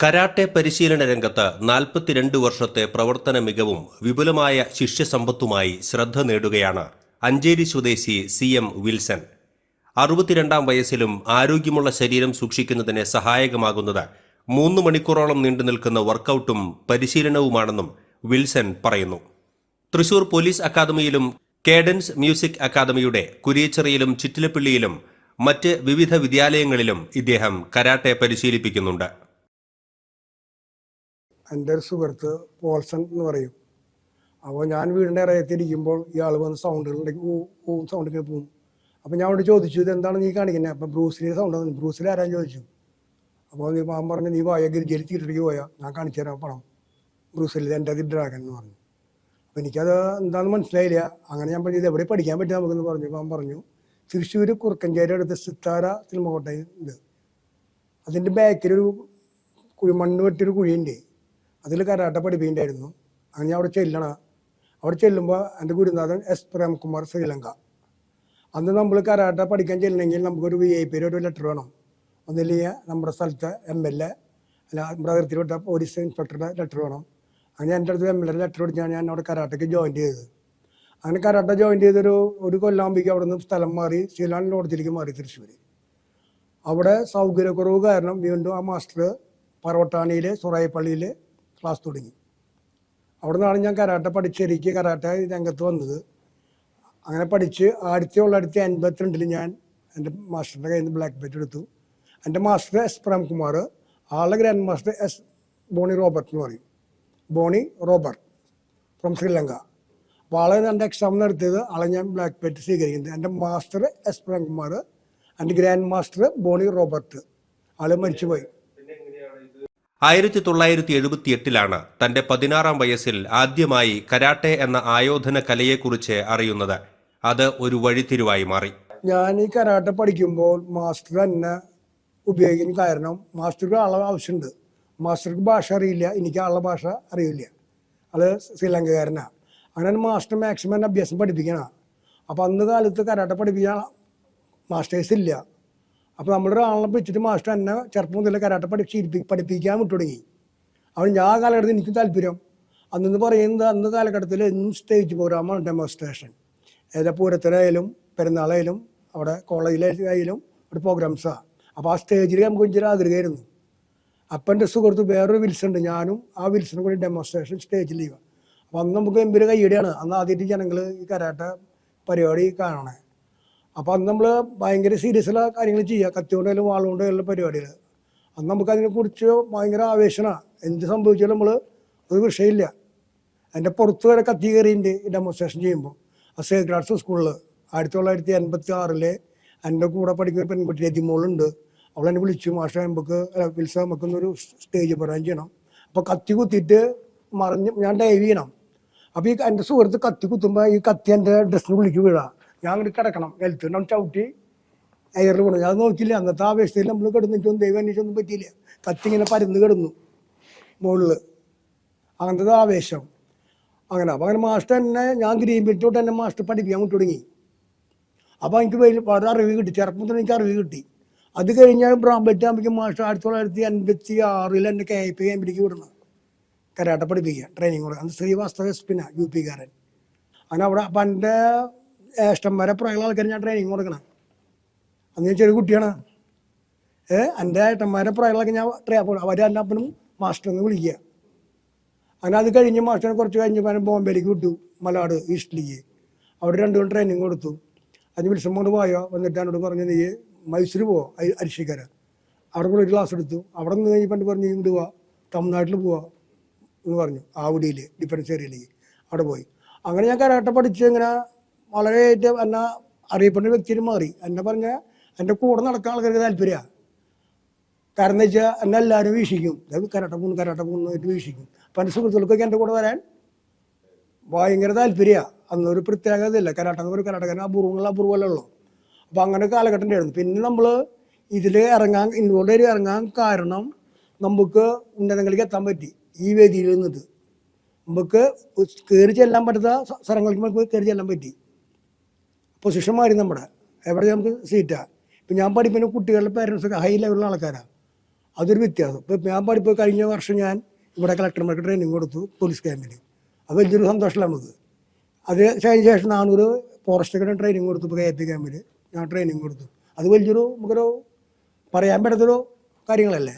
Karate പരിശീലന രംഗത്ത് 42 വർഷത്തെ പ്രവർത്തന മികവും വിപുലമായ ശിഷ്യസമ്പത്തുമായി ശ്രദ്ധ നേടുകയാണ് അഞ്ചേരി സ്വദേശി CM വിൽസൺ. 62-ാം വയസ്സിലും ആരോഗ്യമുള്ള ശരീരം സൂക്ഷിക്കുന്നതിന് സഹായകമാകുന്നത് 3 മണിക്കൂറോളം നീണ്ടുനിൽക്കുന്ന വർക്കൌട്ടും പരിശീലനവുമാണെന്നും വിൽസൺ പറയുന്നു. തൃശൂർ പോലീസ് അക്കാദമിയിലും കേഡൻസ് മ്യൂസിക് അക്കാദമിയുടെ കുരിയച്ചിറയിലും ചിറ്റിലപ്പള്ളിയിലും മറ്റ് വിവിധ വിദ്യാലയങ്ങളിലും ഇദ്ദേഹം കരാട്ടെ പരിശീലിപ്പിക്കുന്നുണ്ട്. എൻ്റെ ഒരു സുഹൃത്ത് പോൾസൺ എന്ന് പറയും. അപ്പോൾ ഞാൻ വീടിൻ്റെ ഇറയത്തിരിക്കുമ്പോൾ ഇയാൾ വന്ന് സൗണ്ടുകളുണ്ടെങ്കിൽ സൗണ്ടൊക്കെ പോകും. അപ്പോൾ ഞാൻ അവിടെ ചോദിച്ചു, ഇതെന്താണ് നീ കാണിക്കുന്നത്? അപ്പോൾ ബ്രൂസ്ലിയുടെ സൗണ്ട്. ബ്രൂസ്ലി ആരാൻ ചോദിച്ചു. അപ്പോൾ അവൻ പറഞ്ഞു, നീ പോയ ഗിരിജയിൽ തിരിച്ചടിക്ക് പോയാൽ ഞാൻ കാണിച്ചു തരാം പണം. ബ്രൂസ്ലി എൻ്റെ അത് ഡ്രാഗൻ എന്ന് പറഞ്ഞു. അപ്പോൾ എനിക്കത് എന്താണെന്ന് മനസ്സിലായില്ല. അങ്ങനെ ഞാൻ പറഞ്ഞു, ഇത് എവിടെ പഠിക്കാൻ പറ്റും നമുക്കെന്ന് പറഞ്ഞു. അപ്പോൾ അവൻ പറഞ്ഞു, തൃശ്ശൂർ കുറുക്കഞ്ചേരി അടുത്ത് സിത്താര സിനിമ കോട്ടയം ഉണ്ട്. അതിൻ്റെ ബാക്കിലൊരു മണ്ണ് വെട്ടിയൊരു കുഴിയുണ്ട്. അതിൽ കരാട്ട പഠിപ്പിക്കുന്നുണ്ടായിരുന്നു. അങ്ങനെ ഞാൻ അവിടെ ചെല്ലുമ്പോൾ എൻ്റെ ഗുരുനാഥൻ S. പ്രേംകുമാർ ശ്രീലങ്ക. അന്ന് നമ്മൾ കരാട്ട പഠിക്കാൻ ചെല്ലണമെങ്കിൽ നമുക്കൊരു VIP ഒരു ലെറ്റർ വേണം. ഒന്നില്ലെങ്കിൽ നമ്മുടെ സ്ഥലത്തെ MLA അല്ല നമ്മുടെ അതിർത്തി വിട്ട പോലീസ് ഇൻസ്പെക്ടറുടെ ലെറ്റർ വേണം. അങ്ങനെ എൻ്റെ അടുത്ത് MLA ലെറ്റർ കൊടുത്താണ് ഞാൻ അവിടെ കരാട്ടയ്ക്ക് ജോയിൻ ചെയ്തത്. അങ്ങനെ കരാട്ട ജോയിൻ ചെയ്തൊരു കൊല്ലാകുമ്പോഴേക്കും അവിടെ നിന്ന് സ്ഥലം മാറി ശീലാൻ ലോഡ്ജിലേക്ക് മാറി തൃശ്ശൂർ. അവിടെ സൗകര്യക്കുറവ് കാരണം വീണ്ടും ആ മാസ്റ്റർ പറവട്ടാണിയിൽ സുറായിപ്പള്ളിയിൽ ക്ലാസ് തുടങ്ങി. അവിടെ നിന്നാണ് ഞാൻ കരാട്ട പഠിച്ചെനിക്ക് കരാട്ട രംഗത്ത് വന്നത്. അങ്ങനെ പഠിച്ച് 1982 ഞാൻ എൻ്റെ മാസ്റ്ററിൻ്റെ കയ്യിൽ നിന്ന് ബ്ലാക്ക് ബെൽറ്റ് എടുത്തു. എൻ്റെ മാസ്റ്റർ S. പ്രേംകുമാർ, ആളുടെ ഗ്രാൻഡ് മാസ്റ്റർ ബോണി റോബർട്ട് എന്ന് പറയും. Bonnie Robert from Sri Lanka. അപ്പോൾ ആളെ എൻ്റെ എക്സാം നടത്തിയത് ആളെ ഞാൻ ബ്ലാക്ക് ബെൽറ്റ് സ്വീകരിക്കുന്നത്. എൻ്റെ മാസ്റ്റർ S. പ്രേംകുമാർ, എൻ്റെ ഗ്രാൻഡ് മാസ്റ്റർ ബോണി റോബർട്ട്. ആള് മരിച്ചുപോയി. 1978-ലാണ് തന്റെ 16-ാം വയസ്സിൽ ആദ്യമായി കരാട്ടെ എന്ന ആയോധന കലയെക്കുറിച്ച് അറിയുന്നത്. അത് ഒരു വഴിത്തിരിവായി മാറി. ഞാൻ ഈ കരാട്ടെ പഠിക്കുമ്പോൾ മാസ്റ്റർ എന്നെ ഉപയോഗിക്കുന്ന കാരണം മാസ്റ്റർക്ക് ആളെ ആവശ്യമുണ്ട്. മാസ്റ്റർക്ക് ഭാഷ അറിയില്ല, എനിക്ക് ആളുടെ ഭാഷ അറിയില്ല. അത് ശ്രീലങ്കക്കാരനാണ്. അങ്ങനെ മാസ്റ്റർ മാക്സിമം എന്നെ അഭ്യാസം പഠിപ്പിക്കണം. അപ്പോൾ അന്ന് കാലത്ത് കരാട്ടെ പഠിപ്പിക്കാൻ മാസ്റ്റേഴ്സ് ഇല്ല. അപ്പോൾ നമ്മളൊരാളെ വെച്ചിട്ട് മാസ്റ്റർ എന്നെ ചെറുപ്പം മുതൽ കരാട്ടെ പഠിപ്പിക്കാൻ വിട്ടു തുടങ്ങി. അവൻ ഞാൻ കാലഘട്ടത്തിൽ എനിക്ക് താല്പര്യം. അന്നെന്ന് പറയുന്നത് അന്ന് കാലഘട്ടത്തിൽ എന്നും സ്റ്റേജ് പ്രോഗ്രാമാണ് ഡെമോൺസ്ട്രേഷൻ. ഏതാ പൂരത്തിനായാലും പെരുന്നാളായാലും അവിടെ കോളേജിലായാലും ഒരു പ്രോഗ്രാംസാണ്. അപ്പോൾ ആ സ്റ്റേജിൽ നമുക്ക് വലിയൊരു ആഗ്രഹമായിരുന്നു. അപ്പം എൻ്റെ സുഹൃത്ത് വേറൊരു വിൽസൺ ഉണ്ട്. ഞാനും ആ വിൽസണും കൂടി ഡെമോൺസ്ട്രേഷൻ സ്റ്റേജിൽ ചെയ്യുക. അപ്പോൾ അന്ന് നമുക്ക് ഗംഭീര കയ്യടിയാണ്. അന്ന് ആദ്യമായിട്ട് ജനങ്ങൾ ഈ കരാട്ടെ പരിപാടി കാണണേ. അപ്പോൾ അന്ന് നമ്മൾ ഭയങ്കര സീരിയസുള്ള കാര്യങ്ങൾ ചെയ്യുക, കത്തിക്കൊണ്ടായാലും വാളുകൊണ്ടായാലും പരിപാടികൾ. അന്ന് നമുക്ക് അതിനെക്കുറിച്ച് ഭയങ്കര ആവേശമാണ്. എന്ത് സംഭവിച്ചാലും നമ്മൾ ഒരു വിഷയമില്ല. എൻ്റെ പുറത്ത് വരെ കത്തി കയറിയിട്ട് ഈ ഡെമോൺസ്ട്രേഷൻ ചെയ്യുമ്പോൾ ആ സേക്രഡ് ആർട്സ് സ്കൂളിൽ 1986 എൻ്റെ കൂടെ പഠിക്കുന്ന ഒരു പെൺകുട്ടി രതിമോളുണ്ട്. അവളെന്നെ വിളിച്ചു, മാഷ നമുക്ക് വിൽസ നമുക്കൊന്നൊരു സ്റ്റേജ് പ്രോഗ്രാം ചെയ്യണം. അപ്പോൾ കത്തി കുത്തിയിട്ട് ഞാൻ ഡൈവ് ചെയ്യണം. അപ്പോൾ ഈ എൻ്റെ സുഹൃത്ത് കത്തി കുത്തുമ്പോൾ ഈ കത്തി എൻ്റെ ഡ്രസ്സിന് വിളിക്ക് വീഴാം. ഞാൻ അങ്ങോട്ട് കിടക്കണം, നിലത്തുണ്ടാവും ചവിട്ടി എയറിൽ പോകണം. ഞാൻ നോക്കിയില്ല. അന്നത്തെ ആവേശത്തിൽ നമ്മൾ കിടന്നിട്ടൊന്നും ദൈവം അന്വേഷിച്ചൊന്നും പറ്റിയില്ല. കത്തി ഇങ്ങനെ പരന്ന് കിടന്നു മുകളിൽ. അങ്ങനത്തെ ആവേശം. അങ്ങനെ അപ്പോൾ അങ്ങനെ മാസ്റ്റർ എന്നെ ഞാൻ ഗ്രീൻ ബെൽറ്റ് തൊട്ട് എന്നെ മാസ്റ്റർ പഠിപ്പിക്കാൻ വിട്ടു തുടങ്ങി. അപ്പോൾ എനിക്ക് വളരെ അറിവ് കിട്ടി. ചെറുപ്പം തന്നെ എനിക്ക് അറിവ് കിട്ടി. അത് കഴിഞ്ഞാൽ ബ്രൗൺ ബെൽറ്റ് ആകുമ്പോഴേക്കും മാസ്റ്റർ 1986 എന്നെ KIP ക്യാമ്പിലേക്ക് വിടണം കരാട്ടെ പഠിപ്പിക്കുക, ട്രെയിനിങ് കൊടുക്കുക. അന്ന് ശ്രീവാസ്തവ SP UP കാരൻ. അങ്ങനെ അവിടെ അപ്പം എൻ്റെ ഏഷ്ടന്മാരെ പ്രായമുള്ള ആൾക്കാർ ഞാൻ ട്രെയിനിങ് കൊടുക്കണം. അന്ന് ഞാൻ ചെറിയ കുട്ടിയാണ്. എൻ്റെ ഏട്ടന്മാരെ പ്രായമുള്ളതൊക്കെ ഞാൻ അവർ എൻ്റെ അപ്പനും മാസ്റ്ററിന്ന് വിളിക്കുക. അങ്ങനെ അത് കഴിഞ്ഞ് മാസ്റ്ററിനെ കുറച്ച് കഴിഞ്ഞപ്പോൾ ബോംബെയിലേക്ക് വിട്ടു, മലാട് ഈസ്റ്റിലേക്ക്. അവിടെ 2 കൊല്ലം ട്രെയിനിങ് കൊടുത്തു. അതിന് വിളിച്ചം കൊണ്ട് പോയോ വന്നിട്ട് എന്നോട് പറഞ്ഞു, നീ മൈസൂർ പോവോ അരിശിക്കര. അവിടെ കൂടെ ഒരു ക്ലാസ് എടുത്തു. അവിടെ നിന്ന് കഴിഞ്ഞപ്പോൾ പറഞ്ഞു, ഇങ്ങോട്ട് പോവാ തമിഴ്നാട്ടിൽ പോവാ എന്ന് പറഞ്ഞു. ആവുടിയിൽ ഡിഫൻസ് ഏരിയയിലേക്ക് അവിടെ പോയി. അങ്ങനെ ഞാൻ കരാട്ടെ പഠിച്ച് ഇങ്ങനെ വളരെ എന്നെ അറിയപ്പെടുന്ന വ്യക്തിയിൽ മാറി. എന്നെ പറഞ്ഞ എൻ്റെ കൂടെ നടക്കാൻ ആൾക്കാർക്ക് താല്പര്യമാണ്. കാരണം എന്താ വെച്ചാൽ എന്നെ എല്ലാവരും വീക്ഷിക്കും, കരാട്ട പോകുന്നതായിട്ട് വീക്ഷിക്കും. അപ്പം എൻ്റെ സുഹൃത്തുക്കൾക്കൊക്കെ എൻ്റെ കൂടെ വരാൻ ഭയങ്കര താല്പര്യമാണ്. അന്നൊരു പ്രത്യേകതയില്ല. കരാട്ട എന്ന് പറയുന്ന കരാട്ടക്കാരൻ അപൂർവമല്ലേ ഉള്ളൂ. അപ്പോൾ അങ്ങനെ കാലഘട്ടം ഉണ്ടായിരുന്നു. പിന്നെ നമ്മൾ ഇതിൽ ഇറങ്ങാൻ കാരണം നമുക്ക് ഉന്നതങ്ങളിലേക്ക് എത്താൻ പറ്റി. ഈ വേദിയിൽ നിന്നിട്ട് നമുക്ക് കയറി ചെല്ലാൻ പറ്റാത്ത സ്ഥലങ്ങൾക്ക് നമുക്ക് കയറി ചെല്ലാൻ പറ്റി. പൊസിഷൻ മാറി നമ്മുടെ എവിടെ നമുക്ക് സീറ്റാണ്. ഇപ്പം ഞാൻ പഠിപ്പിക്കുന്ന കുട്ടികളുടെ പേരൻസൊക്കെ ഹൈ ലെവലിലുള്ള ആൾക്കാരാണ്. അതൊരു വ്യത്യാസം. ഇപ്പോൾ ഞാൻ പഠിപ്പോൾ കഴിഞ്ഞ വർഷം ഞാൻ ഇവിടെ കളക്ടർമാർക്ക് ട്രെയിനിങ് കൊടുത്തു പോലീസ് ക്യാമ്പിൽ. അത് വലിയൊരു സന്തോഷമല്ല നമുക്ക്. അത് കഴിഞ്ഞ ശേഷം 400 ഫോറസ്റ്റൊക്കെ ട്രെയിനിങ് കൊടുത്തു. ഇപ്പോൾ KP ക്യാമ്പിൽ ഞാൻ ട്രെയിനിങ് കൊടുത്തു. അത് വലിയൊരു നമുക്കൊരു പറയാൻ പറ്റാത്തൊരു കാര്യങ്ങളല്ലേ,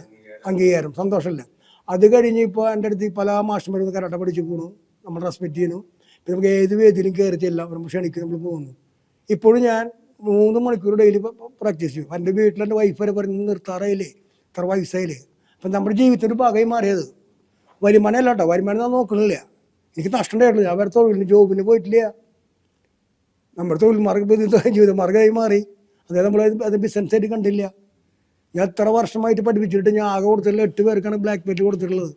അംഗീകാരം, സന്തോഷമല്ല. അത് കഴിഞ്ഞ് ഇപ്പോൾ എൻ്റെ അടുത്ത് പല മാസ്റ്റർമാരും കരാട്ടെ പഠിച്ച് പോകണു, നമ്മൾ റെസ്പെക്റ്റ് ചെയ്യുന്നു. പിന്നെ നമുക്ക് ഏത് വേദിയിലും കയറി ചെല്ലാം, നമ്മൾ ക്ഷണിക്കും, നമ്മൾ പോകുന്നു. ഇപ്പോഴും ഞാൻ 3 മണിക്കൂർ ഡെയിലി പ്രാക്ടീസ് ചെയ്യും. എൻ്റെ വീട്ടിൽ എൻ്റെ വൈഫ് വരെ പറഞ്ഞ് നിർത്താറായില്ലേ, ഇത്ര വയസ്സായില്ലേ. അപ്പം നമ്മുടെ ജീവിതത്തിൻ്റെ ഭാഗമായി മാറിയത്. വരുമാനം അല്ല കേട്ടോ, വരുമാനം ഞാൻ നോക്കണില്ല, എനിക്ക് നഷ്ടം ഉണ്ടായിട്ടില്ല. ഞാൻ വേറെ തൊഴിലിന് ജോബിന് പോയിട്ടില്ല. നമ്മുടെ തൊഴിൽ മാർഗ്ഗം ജീവിത മാർഗ്ഗമായി മാറി. അതായത് നമ്മൾ അത് ബിസിനസ്സായിട്ട് കണ്ടില്ല. ഞാൻ എത്ര വർഷമായിട്ട് പഠിപ്പിച്ചിട്ട് ഞാൻ ആകെ കൊടുത്തിട്ടുള്ള 8 പേർക്കാണ് ബ്ലാക്ക് ബെൽറ്റ് കൊടുത്തിട്ടുള്ളത്.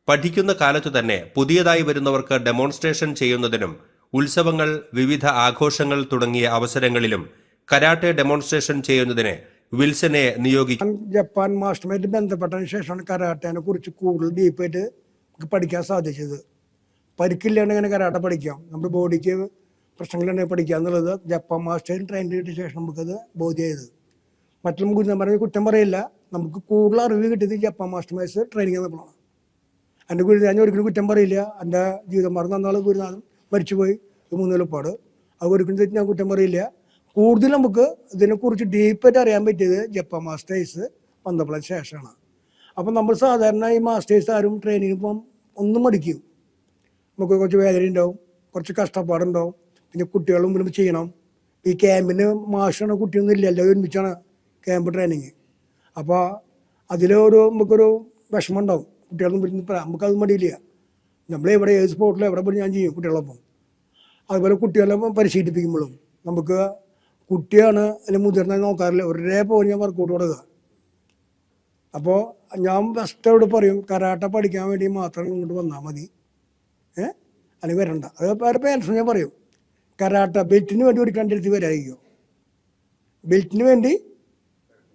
പഠിക്കുന്ന കാലത്തു തന്നെ പുതിയതായി വരുന്നവർക്ക് ഡെമോൺസ്ട്രേഷൻ ചെയ്യുന്നതിനും ഉത്സവങ്ങൾ, വിവിധ ആഘോഷങ്ങൾ തുടങ്ങിയ അവസരങ്ങളിലും കരാട്ടെ ഡെമോൺസ്ട്രേഷൻ ചെയ്യുന്നതിന് വിൽസനെ നിയോഗിക്കും. ജപ്പാൻ മാസ്റ്ററുമായിട്ട് ബന്ധപ്പെട്ടതിന് ശേഷമാണ് കരാട്ടേനെ കുറിച്ച് കൂടുതൽ ഡീപ്പായിട്ട് പഠിക്കാൻ സാധിച്ചത്. പരിക്കില്ലാണ്ട് ഇങ്ങനെ കരാട്ട പഠിക്കാം, നമ്മുടെ ബോഡിക്ക് പ്രശ്നങ്ങളുണ്ടെങ്കിൽ പഠിക്കുക എന്നുള്ളത് ജപ്പാൻ മാസ്റ്ററിൽ ട്രെയിൻ ചെയ്തിട്ട് ശേഷം നമുക്കത് ബോധ്യമായത്. മറ്റുള്ള ഗുരുനാഥന്മാരെ കുറ്റം പറയില്ല, നമുക്ക് കൂടുതൽ അറിവ് കിട്ടിയത് ജപ്പാൻ മാസ്റ്റർമാർസ് ട്രെയിനിങ് തന്നപ്പോഴാണ്. എൻ്റെ ഗുരുനാഥൻ ഒരിക്കലും കുറ്റം പറയില്ല. എൻ്റെ ജീവിതം മറന്ന നാൾ ഗുരുനാഥൻ മരിച്ചുപോയി, 3 കൊല്ലപ്പാട്. അത് ഒരിക്കലും ഞാൻ കുറ്റം പറയില്ല. കൂടുതൽ നമുക്ക് ഇതിനെക്കുറിച്ച് ഡീപ്പായിട്ട് അറിയാൻ പറ്റിയത് ജപ്പാൻ മാസ്റ്റേഴ്സ് വന്നപ്പോഴതിന് ശേഷമാണ്. അപ്പം നമ്മൾ സാധാരണ ഈ മാസ്റ്റേഴ്സ് ആരും ട്രെയിനിങ് ഇപ്പം ഒന്നും മടിക്കും. നമുക്ക് കുറച്ച് വേദന ഉണ്ടാവും, കുറച്ച് കഷ്ടപ്പാടുണ്ടാവും, പിന്നെ കുട്ടികളും മുൻപ് ചെയ്യണം. ഈ ക്യാമ്പിന് മാഷാണ് കുട്ടിയൊന്നും ഇല്ല, എല്ലാവരും ഒരുമിച്ചാണ് ക്യാമ്പ് ട്രെയിനിങ്. അപ്പോൾ അതിലൊരു നമുക്കൊരു വിഷമം ഉണ്ടാവും. കുട്ടികളൊന്നും വരുന്ന നമുക്കത് മടിയില്ല. നമ്മളെവിടെ ഏത് സ്പോട്ടിലും എവിടെ പോയി ഞാൻ ചെയ്യും കുട്ടികളൊപ്പം. അതുപോലെ കുട്ടികളെ പരിശീലിപ്പിക്കുമ്പോഴും നമുക്ക് കുട്ടിയാണ് അല്ലെങ്കിൽ മുതിർന്ന നോക്കാറില്ല, ഒരേപോലെ ഞാൻ വർക്കൗട്ട് കൊടുക്കുക. അപ്പോൾ ഞാൻ ഫസ്റ്റോട് പറയും, കരാട്ട പഠിക്കാൻ വേണ്ടി മാത്രം ഇങ്ങോട്ട് വന്നാൽ മതി, അല്ലെങ്കിൽ വരണ്ട. അത് വേറെ പേരൻസ് ഞാൻ പറയും, കരാട്ട ബെൽറ്റിന് വേണ്ടി ഒരിക്കലും എൻ്റെ അടുത്ത് വരാതിരിക്കുമോ, ബെൽറ്റിന് വേണ്ടി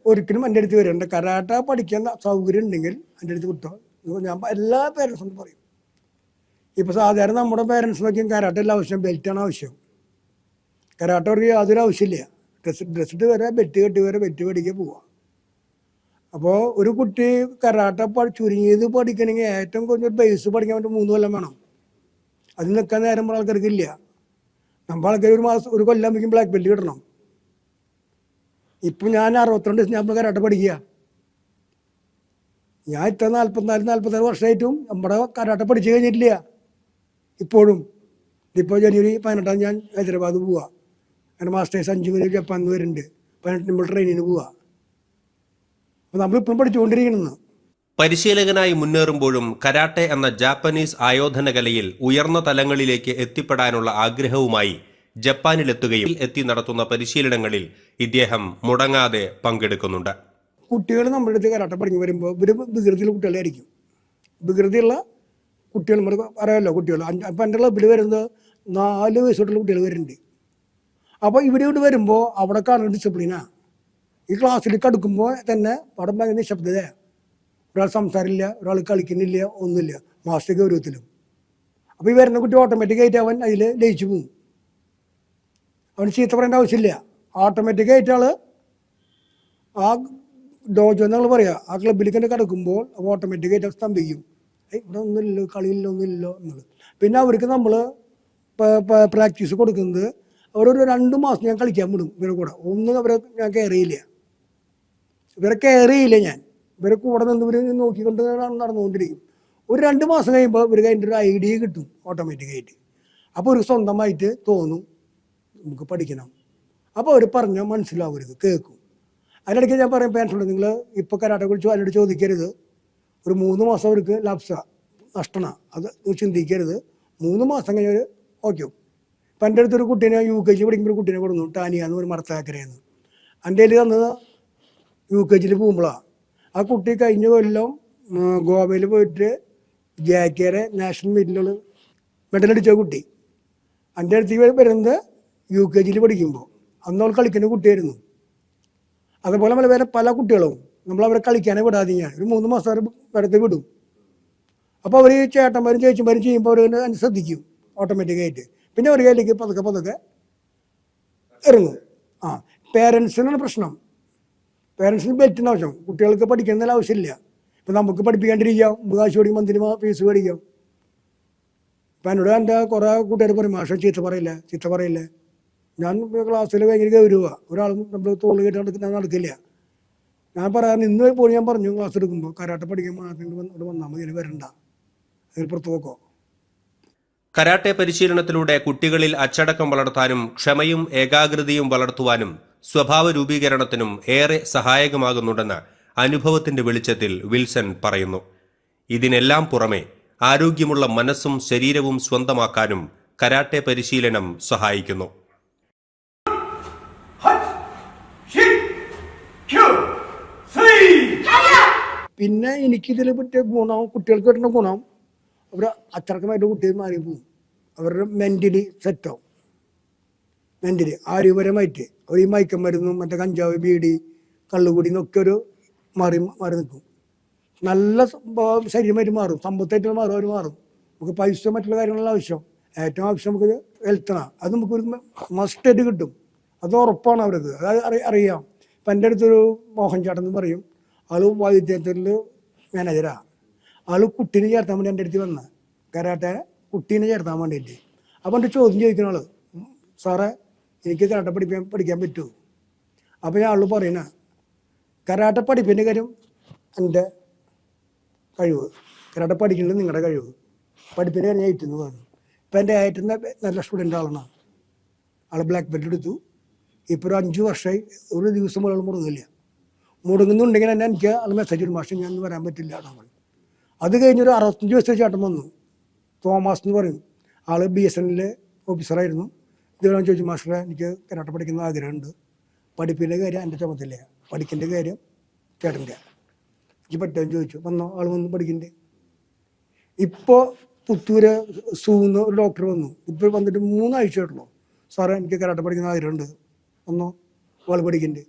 ഒരിക്കലും എൻ്റെ അടുത്ത് വരണ്ട. കരാട്ട പഠിക്കാൻ സൗകര്യം ഉണ്ടെങ്കിൽ എൻ്റെ അടുത്ത് കിട്ടോ. ഞാൻ എല്ലാ പേരൻസും പറയും. ഇപ്പോൾ സാധാരണ നമ്മുടെ പേരൻസിനൊക്കെയും കരാട്ടല്ല ആവശ്യം, ബെൽറ്റാണ് ആവശ്യം. കരാട്ട അവർക്ക് യാതൊരു ആവശ്യമില്ല. ഡ്രസ്സിട്ട് വരെ ബെറ്റ് കെട്ടി വരെ ബെറ്റ് പഠിക്കാൻ പോവാം. അപ്പോൾ ഒരു കുട്ടി കരാട്ട ചുരുങ്ങിയത് പഠിക്കണമെങ്കിൽ ഏറ്റവും കുറഞ്ഞൊരു ബേസ് പഠിക്കാൻ വേണ്ടി 3 കൊല്ലം വേണം. അതിൽ നിൽക്കാൻ നേരം ആൾക്കാർക്ക് ഇല്ല. നമ്മൾ ആൾക്കാർ ഒരു കൊല്ലം ആകുമ്പോഴേക്കും ബ്ലാക്ക് ബെൽറ്റ് കിട്ടണം. ഇപ്പം ഞാൻ 62 ദിവസം ഞാൻ കരാട്ട പഠിക്കുക. ഞാൻ ഇത്ര 44 വർഷമായിട്ടും നമ്മുടെ കരാട്ട പഠിച്ചു കഴിഞ്ഞിട്ടില്ല ഇപ്പോഴും. ഇപ്പോൾ ജനുവരി 18 ഞാൻ ഹൈദരാബാദ് പോവുക. അങ്ങനെ മാസ്റ്റേഴ്സ് 5 പേര് ജപ്പാൻ വരുന്നുണ്ട്. 18 നമ്മൾ ട്രെയിനിന് പോവുക. അപ്പോൾ നമ്മളിപ്പോഴും പഠിച്ചുകൊണ്ടിരിക്കണമെന്ന്. പരിശീലകനായി മുന്നേറുമ്പോഴും കരാട്ടെ എന്ന ജാപ്പനീസ് ആയോധന കലയിൽ ഉയർന്ന തലങ്ങളിലേക്ക് എത്തിപ്പെടാനുള്ള ആഗ്രഹവുമായി ജപ്പാനിലെത്തുകയും എത്തി നടത്തുന്ന പരിശീലനങ്ങളിൽ ഇദ്ദേഹം മുടങ്ങാതെ പങ്കെടുക്കുന്നുണ്ട്. കുട്ടികൾ നമ്മുടെ അടുത്ത് കരാട്ട പഠിഞ്ഞ് വരുമ്പോൾ ഇവർ വികൃതിയുള്ള കുട്ടികളായിരിക്കും. വികൃതിയുള്ള കുട്ടികൾ നമ്മൾ അറിയാമല്ലോ, കുട്ടികൾ. അപ്പം എൻ്റെ ക്ലബിൽ വരുന്നത് 4 വയസ്സ് തൊട്ടുള്ള കുട്ടികൾ വരുന്നുണ്ട്. അപ്പോൾ ഇവിടെ വരുമ്പോൾ അവിടെ കാണുന്ന ഡിസിപ്ലിനാണ്. ഈ ക്ലാസ്സിൽ കടുക്കുമ്പോൾ തന്നെ അവിടെ ഭയങ്കര നിശബ്ദതയാണ്. ഒരാൾ സംസാരമില്ല, ഒരാൾ കളിക്കുന്നില്ല, ഒന്നുമില്ല, മാസ്റ്റർ ഗൗരവത്തിലും. അപ്പോൾ ഈ വരുന്ന കുട്ടി ഓട്ടോമാറ്റിക്കായിട്ട് അവൻ അതിൽ ലയിച്ചു പോകും. അവന് ചീത്ത പറയേണ്ട ആവശ്യമില്ല. ഓട്ടോമാറ്റിക്കായിട്ട് ആൾ ആ ഡോജോ എന്നാൾ പറയുക, ആ ക്ലബിലേക്ക് തന്നെ കിടക്കുമ്പോൾ ഓട്ടോമാറ്റിക്കായിട്ട് സ്തംഭിക്കും. ഇവിടെ ഒന്നുമില്ലോ, കളിയില്ലോ, ഒന്നുമില്ലോ എന്നുള്ളത്. പിന്നെ അവർക്ക് നമ്മൾ പ്രാക്ടീസ് കൊടുക്കുന്നത് അവരൊരു 2 മാസം ഞാൻ കളിക്കാൻ വിടും ഇവരെ കൂടെ. ഒന്നും അവരെ ഞാൻ കെയർ ചെയ്യില്ല. ഇവരെ കെയർ ചെയ്യില്ല ഞാൻ. ഇവരെ കൂടെ നിന്ന് ഇവർ നോക്കിക്കൊണ്ട് നടന്നുകൊണ്ടിരിക്കും. ഒരു 2 മാസം കഴിയുമ്പോൾ ഇവർക്ക് അതിൻ്റെ ഒരു ഐഡിയ കിട്ടും ഓട്ടോമാറ്റിക്കായിട്ട്. അപ്പോൾ ഒരു സ്വന്തമായിട്ട് തോന്നും നമുക്ക് പഠിക്കണം. അപ്പോൾ അവർ പറഞ്ഞാൽ മനസ്സിലാവും, അവർക്ക് കേൾക്കും. അതിനിടയ്ക്ക് ഞാൻ പറയും, പേരൻസുണ്ട്, നിങ്ങൾ ഇപ്പോൾ കരാട്ടെ കുറിച്ച് അതിനോട് ചോദിക്കരുത്. ഒരു 3 മാസം അവർക്ക് ലാപ്സ നഷ്ടമാണ്, അത് ചിന്തിക്കരുത്. 3 മാസം കഴിഞ്ഞാൽ ഓക്കെ. ഇപ്പം എൻ്റെ അടുത്തൊരു കുട്ടീനെ UKG പഠിക്കുമ്പോൾ ഒരു കുട്ടീനെ കൊടുന്നു, ടാനിയ എന്ന് ഒരു മർത്താക്കരയെന്ന്. എൻ്റെ കയ്യിൽ തന്നത് UKG പോകുമ്പോഴാണ്. ആ കുട്ടി കഴിഞ്ഞ കൊല്ലം ഗോവയിൽ പോയിട്ട് ജാക്കേറെ നാഷണൽ മീറ്റിലുള്ള മെഡലടിച്ച കുട്ടി. എൻ്റെ അടുത്ത് വരുന്നത് UKG പഠിക്കുമ്പോൾ. അന്ന് അവൾ കളിക്കുന്ന കുട്ടിയായിരുന്നു. അതുപോലെ നമ്മൾ വേറെ പല കുട്ടികളും നമ്മളവരെ കളിക്കാനേ വിടാതെ ഞാൻ ഒരു 3 മാസം അവർ വെറുതെ വിടും. അപ്പോൾ അവർ ചേട്ടന്മാരും ചേച്ചിമാരും ചെയ്യുമ്പോൾ അവർ അതിന് ശ്രദ്ധിക്കും ഓട്ടോമാറ്റിക്കായിട്ട്. പിന്നെ ഒരു കയ്യിലേക്ക് പതുക്കെ ഇറങ്ങും. പേരൻസിനാണ് പ്രശ്നം. പേരൻസിന് ബെൽറ്റിന് ആവശ്യം, കുട്ടികൾക്ക് പഠിക്കുന്നതിന് ആവശ്യമില്ല. ഇപ്പം നമുക്ക് പഠിപ്പിക്കാണ്ടിരിക്കാം, കാശ് പഠിക്കും, മന്തിന് ഫീസ് മേടിക്കാം. ഇപ്പം എന്നോട് എൻ്റെ കുറേ കൂട്ടുകാർ പറയും, മാഷ ചീത്ത പറയില്ല. ഞാൻ ക്ലാസ്സിൽ ഭയങ്കര ഗൗരവ, ഒരാളും നമ്മൾ തോള് കേട്ട് ഞാൻ നടക്കില്ല. ഞാൻ പറയാൻ ഇന്ന് പോയി ഞാൻ പറഞ്ഞു, ക്ലാസ് എടുക്കുമ്പോൾ കരാട്ടെ പഠിക്കാൻ മാത്രം വന്നാൽ മതി, വരണ്ട, അതിൽ പുറത്തു നോക്കോ. കരാട്ടെ പരിശീലനത്തിലൂടെ കുട്ടികളിൽ അച്ചടക്കം വളർത്താനും ക്ഷമയും ഏകാഗ്രതയും വളർത്തുവാനും സ്വഭാവ രൂപീകരണത്തിനും ഏറെ സഹായകമാകുന്നുണ്ടെന്ന് അനുഭവത്തിന്റെ വെളിച്ചത്തിൽ വിൽസൺ പറയുന്നു. ഇതിനെല്ലാം പുറമെ ആരോഗ്യമുള്ള മനസ്സും ശരീരവും സ്വന്തമാക്കാനും കരാട്ടെ പരിശീലനം സഹായിക്കുന്നു. പിന്നെ എനിക്കിതിൽ പറ്റിയ ഗുണം, കുട്ടികൾക്ക് കിട്ടുന്ന ഗുണം, അവർ അച്ചടക്കമായിട്ട് കുട്ടികൾ മാറിപ്പോവും. അവരുടെ മെന്റലി സെറ്റാവും. മെന്റലി ആരോഗ്യപരമായിട്ട് അവർ ഈ മയക്കമരുന്നും മറ്റേ കഞ്ചാവ്, ബീഡി, കള്ളുകൂടി എന്നൊക്കെ ഒരു മാറി നിൽക്കും. നല്ല ശരീരമായിട്ട് മാറും, സമ്പത്തായിട്ട് മാറും, അവർ മാറും. നമുക്ക് പൈസ മറ്റുള്ള കാര്യങ്ങളെല്ലാം ആവശ്യം, ഏറ്റവും ആവശ്യം നമുക്ക് ഹെൽത്താണ്. അത് നമുക്കൊരു മസ്റ്റായിട്ട് കിട്ടും, അത് ഉറപ്പാണ് അവർക്ക്. അത് അറിയാം. ഇപ്പം എൻ്റെ അടുത്തൊരു മോഹൻ ചേട്ടൻ എന്ന് പറയും, ആൾ വൈദ്യത്തിൽ മാനേജറാണ്. ആൾ കുട്ടീനെ ചേർത്താൻ വേണ്ടി എൻ്റെ അടുത്ത് വന്ന കരാട്ടെ കുട്ടീനെ ചേർത്താൻ വേണ്ടിയിട്ട്. അപ്പം എൻ്റെ ചോദ്യം ചോദിക്കുന്ന ആൾ, സാറേ എനിക്ക് കരാട്ടെ പഠിക്കാൻ പറ്റുമോ? അപ്പോൾ ഞാൻ ആൾ പറയുന്ന, കരാട്ടെ പഠിപ്പിൻ്റെ കാര്യം എൻ്റെ കഴിവ്, കരാട്ടെ പഠിക്കുന്നത് നിങ്ങളുടെ കഴിവ്, പഠിപ്പിൻ്റെ കാര്യം ഞാൻ ഏറ്റെന്ന് പറഞ്ഞു. ഇപ്പം എൻ്റെ ഏറ്റവും നല്ല സ്റ്റുഡൻ്റ് ആളാണ്. ആൾ ബ്ലാക്ക് ബെൽറ്റ് എടുത്തു. ഇപ്പോൾ ഒരു 5 വർഷമായി ഒരു ദിവസം ആൾ മുടങ്ങുന്നുണ്ടെങ്കിൽ തന്നെ എനിക്ക് ആൾ മെസ്സേജ് ഒരു മാസം ഞാൻ വരാൻ പറ്റില്ല നമ്മൾ. അത് കഴിഞ്ഞൊരു 65 വയസ്സ് ചേട്ടൻ വന്നു, തോമസ് എന്ന് പറയും. ആൾ BSNL ഓഫീസറായിരുന്നു. ഇതുവരെ ചോദിച്ചു, മാസ്റ്ററെ എനിക്ക് കരാട്ടെ പഠിക്കുന്ന ആഗ്രഹമുണ്ട്, പഠിപ്പിൻ്റെ കാര്യം എൻ്റെ ചുമതല, പഠിക്കേണ്ട കാര്യം ചേട്ടൻ്റെ, എനിക്ക് പറ്റുമെന്ന് ചോദിച്ചു. ആൾ വന്ന് പഠിക്കണ്ടേ. ഇപ്പോൾ പുത്തൂര് സൂന്ന് ഒരു ഡോക്ടർ വന്നു, ഇപ്പോൾ വന്നിട്ട് 3 ആഴ്ചയായിട്ടുള്ളൂ. സാറേ എനിക്ക് കരാട്ടെ പഠിക്കുന്ന ആഗ്രഹമുണ്ട്, ആൾ പഠിക്കണ്ടേ.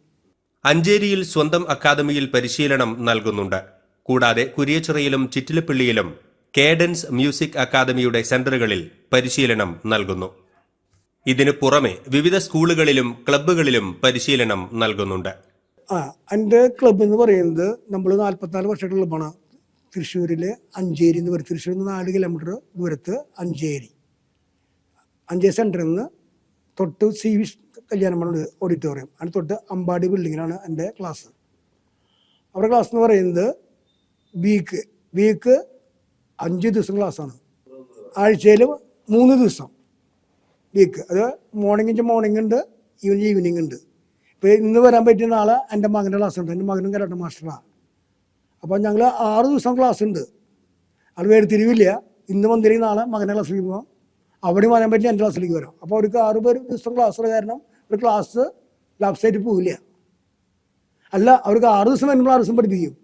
അഞ്ചേരിയിൽ സ്വന്തം അക്കാദമിയിൽ പരിശീലനം നൽകുന്നുണ്ട്. കൂടാതെ കുരിയച്ചിറയിലും ചിറ്റിലപ്പള്ളിയിലും കേഡൻസ് മ്യൂസിക് അക്കാദമിയുടെ സെന്ററുകളിൽ പരിശീലനം നൽകുന്നു. ഇതിനു പുറമെ വിവിധ സ്കൂളുകളിലും ക്ലബ്ബുകളിലും പരിശീലനം നൽകുന്നുണ്ട്. എൻ്റെ ക്ലബ്ബ് എന്ന് പറയുന്നത് നമ്മൾ 44 വർഷമായിട്ടുള്ള ക്ലബ്ബാണ്. തൃശ്ശൂരിലെ അഞ്ചേരി എന്ന് പറയും. തൃശ്ശൂരിൽ നിന്ന് 4 കിലോമീറ്റർ ദൂരത്ത് അഞ്ചേരി സെൻറ്ററിൽ നിന്ന് തൊട്ട് CV കല്യാണമണ്ഡലം ഓഡിറ്റോറിയം, അതിന് തൊട്ട് അമ്പാടി ബിൽഡിങ്ങിലാണ് എൻ്റെ ക്ലാസ്. അവിടെ ക്ലാസ് എന്ന് പറയുന്നത് വീക്ക് 5 ദിവസം ക്ലാസ്സാണ്. ആഴ്ചയിൽ 3 ദിവസം വീക്ക്. അത് മോർണിംഗ് ഉണ്ട്, ഈവനിങ് ഉണ്ട്. ഇപ്പോൾ ഇന്ന് വരാൻ പറ്റിയ നാളെ എൻ്റെ മകൻ്റെ ക്ലാസ് ഉണ്ട്. എൻ്റെ മകനും കരാട്ടെ മാസ്റ്ററാണ്. അപ്പോൾ ഞങ്ങൾ 6 ദിവസം ക്ലാസ് ഉണ്ട്. അത് വേർതിരിവില്ല. ഇന്ന് വന്നിരിക്കും നാളെ മകൻ്റെ ക്ലാസ്സിലേക്ക് പോകാം, അവിടെ വരാൻ പറ്റി എൻ്റെ ക്ലാസ്സിലേക്ക് വരാം. അപ്പോൾ അവർക്ക് 6 ദിവസം ക്ലാസ്സുള്ള കാരണം ഒരു ക്ലാസ് ലാപ്സായിട്ട് പോവില്ല. അല്ല, അവർക്ക് 6 ദിവസം വരുമ്പോൾ 6 ദിവസം പഠിപ്പിക്കും.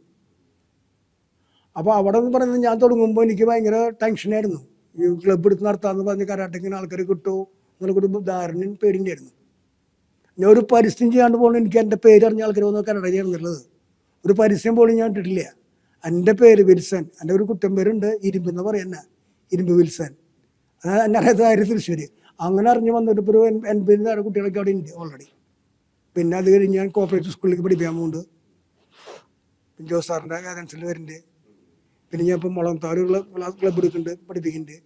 അപ്പോൾ അവിടെ എന്ന് പറയുന്നത് ഞാൻ തുടങ്ങുമ്പോൾ എനിക്ക് ഭയങ്കര ടെൻഷനായിരുന്നു. ഈ ക്ലബ്ബ് എടുത്ത് നടത്താമെന്ന് പറഞ്ഞ് കരാട്ടെക്കിന് ആൾക്കാർ കിട്ടുമോ എന്നുള്ള ധാരണയും പേടിൻ്റെയായിരുന്നു. ഞാൻ ഒരു പരസ്യം ചെയ്യാണ്ട് പോകണം. എനിക്ക് എൻ്റെ പേര് അറിഞ്ഞ ആൾക്കാർ വന്ന് കരാട്ടെ ചെയ്യുന്നുള്ളത് ഒരു പരസ്യം പോലും ഞാൻ ഇട്ടിട്ടില്ല. എൻ്റെ പേര് വിൽസൺ. എൻ്റെ ഒരു കുറ്റം പേരുണ്ട്, ഇരുമ്പ് എന്ന് പറയുന്ന ഇരുമ്പ് വിൽസൺ. എന്നെ അറിയാത്ത തൃശ്ശൂർ. അങ്ങനെ അറിഞ്ഞ് വന്നിട്ട് ഇപ്പോൾ ഒരു 80 കുട്ടികളൊക്കെ അവിടെ ഉണ്ട് ഓൾറെഡി. പിന്നെ അത് കഴിഞ്ഞ് ഞാൻ കോപ്പറേറ്റീവ് സ്കൂളിലേക്ക് പഠിപ്പിക്കാൻ പോകുന്നുണ്ട്. പിന്നെ ജോസ് സാറിൻ്റെ ഗൈഡൻസിൽ വരുന്നുണ്ട്. പിന്നെ ഞാൻ ഇപ്പോൾ മുളന്താലുള്ള ക്ലബ്ബ് എടുക്കുന്നുണ്ട്, പഠിപ്പിക്കുന്നുണ്ട്.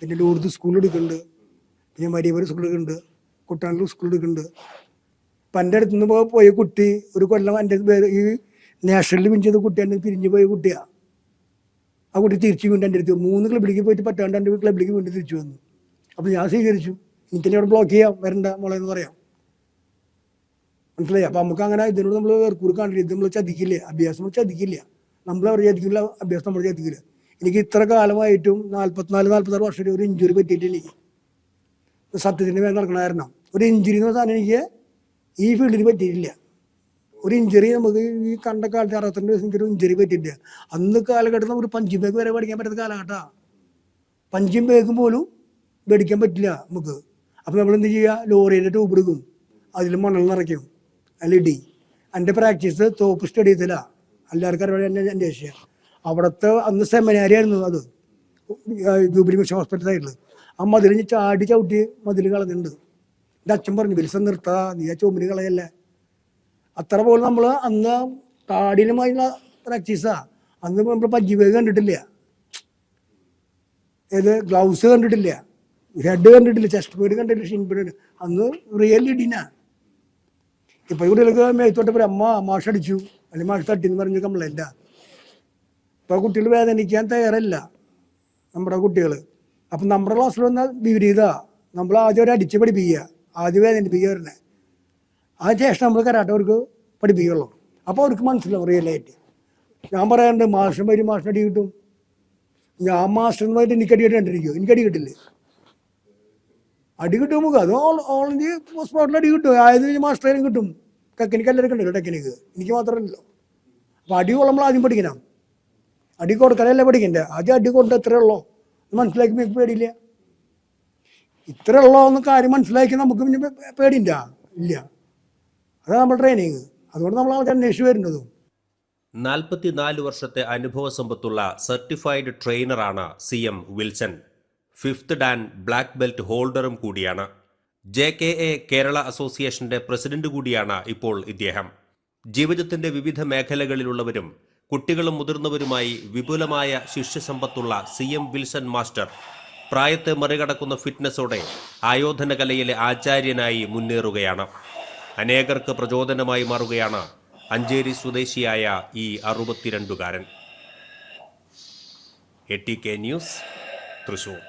പിന്നെ ലൂർദ് സ്കൂൾ എടുക്കുന്നുണ്ട്. പിന്നെ മരിയപുരം സ്കൂൾ എടുക്കുന്നുണ്ട്, കുട്ടാനൂർ സ്കൂൾ എടുക്കുന്നുണ്ട്. അപ്പം എൻ്റെ അടുത്ത് നിന്ന് പോയ കുട്ടി ഒരു കൊല്ലം എൻ്റെ ഈ നാഷണലിൽ വിൻ ചെയ്ത കുട്ടി എൻ്റെ പിരിഞ്ഞു പോയ കുട്ടിയാണ്. ആ കുട്ടി തിരിച്ചു വീണ്ടും എൻ്റെ അടുത്ത് 3 ക്ലബ്ബിലേക്ക് പോയിട്ട് പറ്റാണ്ട് എൻ്റെ ക്ലബ്ബിലേക്ക് വീണ്ടും തിരിച്ചു വന്നു. അപ്പോൾ ഞാൻ സ്വീകരിച്ചു. എനിക്കെന്നെ അവിടെ ബ്ലോക്ക് ചെയ്യാം, വരണ്ട മോളെ എന്ന് പറയാം. മനസ്സിലായി? അപ്പോൾ നമുക്ക് അങ്ങനെ ഇതിനോട് നമ്മൾ വേർക്കൂറ് കാണില്ല. ഇത് നമ്മൾ ചതിക്കില്ല, അഭ്യാസം നമ്മൾ ചതിക്കില്ല. നമ്മളവർ ചതിക്കില്ല, അഭ്യാസം നമ്മൾ ചതിക്കില്ല. എനിക്ക് ഇത്ര കാലമായിട്ടും 44-46 വർഷം ഒരു ഇഞ്ചുറി പറ്റിയിട്ട് എനിക്ക് സത്യത്തിൻ്റെ മേൽ നടക്കണ കാരണം ഒരു ഇഞ്ചുറി എന്ന് പറഞ്ഞ സാധനം എനിക്ക് ഈ ഫീൽഡിൽ പറ്റിയിട്ടില്ല. ഒരു ഇഞ്ചുറി നമുക്ക് ഈ കണ്ട കാലത്ത് 62 വയസ്സ് എനിക്കൊരു ഇഞ്ചുറി പറ്റിയിട്ടില്ല. അന്ന് കാലഘട്ടത്തിൽ ഒരു പഞ്ചിങ് ബാഗ് വരെ പഠിക്കാൻ പറ്റുന്ന കാലഘട്ടമാണ്. പഞ്ചിങ് ബാഗ് പോലും മേടിക്കാൻ പറ്റില്ല നമുക്ക്. അപ്പോൾ നമ്മളെന്ത് ചെയ്യുക, ലോറിയുടെ ട്യൂബ് എടുക്കും, അതിൽ മണൽ നിറയ്ക്കും, അതിലിടി. എൻ്റെ പ്രാക്ടീസ് തോപ്പ് സ്റ്റേഡിയത്തിലാണ്. എല്ലാവർക്കും അറിയാം എൻ്റെ ഏഷ്യ. അവിടുത്തെ അന്ന് സെമിനാരി ആയിരുന്നു അത്, ജൂബിലി മിഷൻ ഹോസ്പിറ്റൽ സൈഡിൽ. ആ മതിൽ ചവിട്ടി മതിൽ കളഞ്ഞിട്ടുണ്ട്. എൻ്റെ അച്ഛൻ പറഞ്ഞു, വിൽസൺ നിർത്താ, നീ ആ ചുമര് കളയല്ലേ. അത്ര പോലും നമ്മൾ അന്ന് കാടിനുമായുള്ള പ്രാക്ടീസാ. അന്ന് നമ്മൾ പഞ്ചിവേഗ് കണ്ടിട്ടില്ല, ഏത് ഗ്ലൗസ് കണ്ടിട്ടില്ല, ഹെഡ് കണ്ടിട്ടില്ല, ചെസ്റ്റ് പേഡ് കണ്ടിട്ടില്ല, ഷിൻ പേഡ്. അന്ന് റിയൽ ഇടിനാ. ഇപ്പൊ കുട്ടികൾക്ക് മേത്തോട്ട് അമ്മ മാഷ് അടിച്ചു അല്ലെങ്കിൽ മാഷ് തട്ടിന്ന് പറഞ്ഞ് കംപ്ലൈൻറ്റാ. ഇപ്പൊ കുട്ടികൾ വേദനിക്കാൻ തയ്യാറല്ല നമ്മുടെ കുട്ടികൾ. അപ്പം നമ്മുടെ ക്ലാസ്സിൽ വന്ന വിപരീത, നമ്മൾ ആദ്യം ഒരു അടിച്ച് പഠിപ്പിക്കുക, ആദ്യം വേദനിപ്പിക്കുക വരുന്നത്. അതിനുശേഷം നമ്മൾ കരാട്ടെ അവർക്ക് പഠിപ്പിക്കുള്ളൂ. അപ്പോൾ അവർക്ക് മനസ്സിലാവും റിയലായിട്ട്. ഞാൻ പറയാറുണ്ട്, മാസ്റ്റർ വരും മാസ്റ്റർ അടി കിട്ടും. ഞാൻ മാസ്റ്ററിനുമായിട്ട് എനിക്കടി കണ്ടിരിക്കുമോ? എനിക്കടി കിട്ടില്ലേ? അടി കിട്ടും നമുക്ക്. അത് ഓൾ ഇന്ത്യ സ്പോട്ടിൽ അടി കിട്ടും. ആയത് മാസ്റ്ററിനും കിട്ടും. ടെക്നിക്ക് എല്ലാവർക്കും ഉണ്ടല്ലോ ടെക്നിക്ക്, എനിക്ക് മാത്രമല്ലല്ലോ. അപ്പോൾ അടി നമ്മൾ ആദ്യം പഠിക്കണം. അടി കൊടുക്കാനല്ലേ പഠിക്കണ്ടേ? ആദ്യം അടി കൊണ്ട് എത്ര ഉള്ളോ മനസ്സിലാക്കി നമുക്ക് പേടിയില്ല. ഇത്ര ഉള്ളോ എന്ന് കാര്യം മനസ്സിലാക്കി നമുക്ക് പിന്നെ പേടിയില്ല, ഇല്ല. അതാണ് നമ്മുടെ ട്രെയിനിങ്. അതുകൊണ്ട് നമ്മൾ അവിടെ അന്വേഷിച്ച് വരുന്നതും. 44 വർഷത്തെ അനുഭവ സമ്പത്തുള്ള സർട്ടിഫൈഡ് ട്രെയിനറാണ് CM Wilson. 5th dan black belt ഹോൾഡറും കൂടിയാണ്. JKA കേരള അസോസിയേഷന്റെ പ്രസിഡന്റ് കൂടിയാണ് ഇപ്പോൾ ഇദ്ദേഹം. ജീവിതത്തിന്റെ വിവിധ മേഖലകളിലുള്ളവരും കുട്ടികളും മുതിർന്നവരുമായി വിപുലമായ ശിഷ്യസമ്പത്തുള്ള CM വിൽസൺ മാസ്റ്റർ പ്രായത്തെ മറികടക്കുന്ന ഫിറ്റ്നസോടെ ആയോധന കലയിലെ ആചാര്യനായി മുന്നേറുകയാണ്. അനേകർക്ക് പ്രചോദനമായി മാറുകയാണ് അഞ്ചേരി സ്വദേശിയായ ഈ 62കാരൻ. ATK news, Thrissur.